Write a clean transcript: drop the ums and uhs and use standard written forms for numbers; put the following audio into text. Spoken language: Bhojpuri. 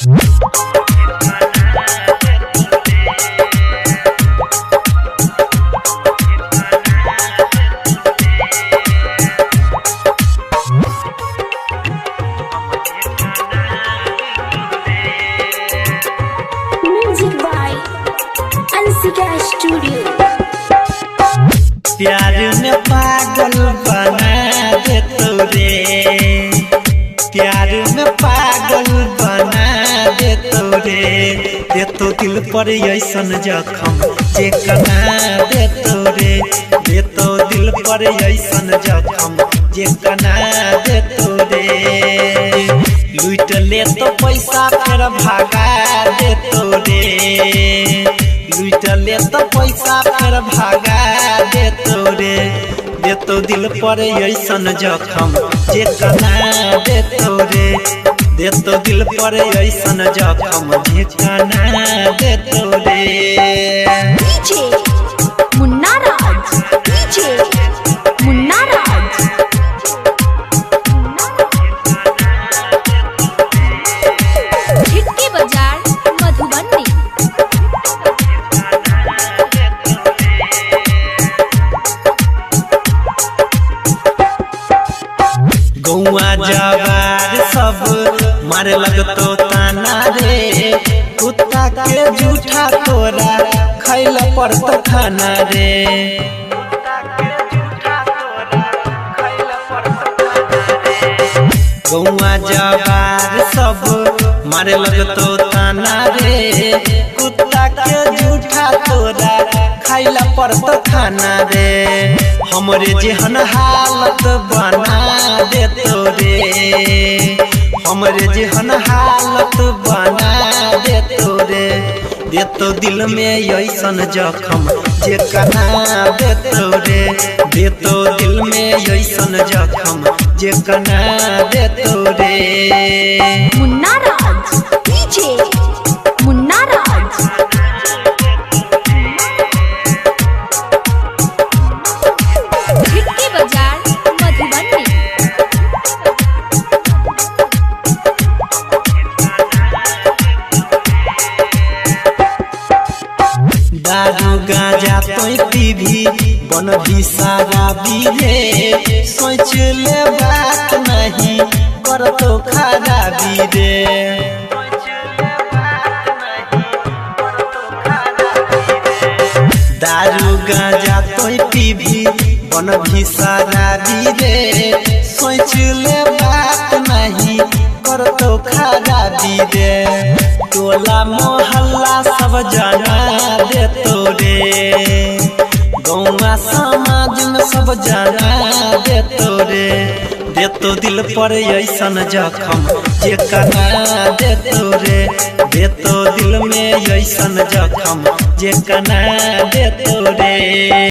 Music by Ansika Studio। प्यार में पागल बना देतो रे, प्यार में पागल बना देतो रे, देतो दिल पर ऐसन जखम जे कना देतो रे, देतो दिल पर ऐसन जखम जे कना देतो रे। लूट ले तो पैसा फिर भागा देतो रे, लूट ले तो पैसा फिर भागा देतो रे, देतो दिल पर ऐसन जखम जे कना देतो रे, देतो दिल पर ऐसन जखम जे कना देतो रे। DJ मुन्ना राज, DJ मुन्ना राज। खिड़की बाजार मधुबनी। गौआ जवार सब मारे लगतो ताना रे, कुत्ता के जूठा तोरा खैला पड़तो खाना रे। गौआ जवार सब मारे लगतो ताना रे, कुत्ता के जूठा तोरा खैला पड़तो खाना रे। हमरे जेहन हालत बना देतो रे, हमरे जेहन हालत बना देतो रे, देतो दिल में ऐसन जखम जे कना देतो रे, देतो दिल में ऐसन जखम जे कना देतो रे। मुन्ना राज, DJ मुन्ना राज। खिड़की बाजार मधुबनी। दारू गांजा तो पीभी बन भी सारा बीरे, सोच ले बात नहीं कर तो खराबी रे। दारू गांजा तो पीभी बन भी सारा बीरे, सोच ले बात नहीं कर तो खराबी रे। टोला मोहल्ला सब जाना देतो रे, गौवा समाज में सब जाना देतो रे, देतो दिल पर ऐसन जखम जे कना देतो रे, देतो दिल में ऐसन जखम जे कना देतो रे।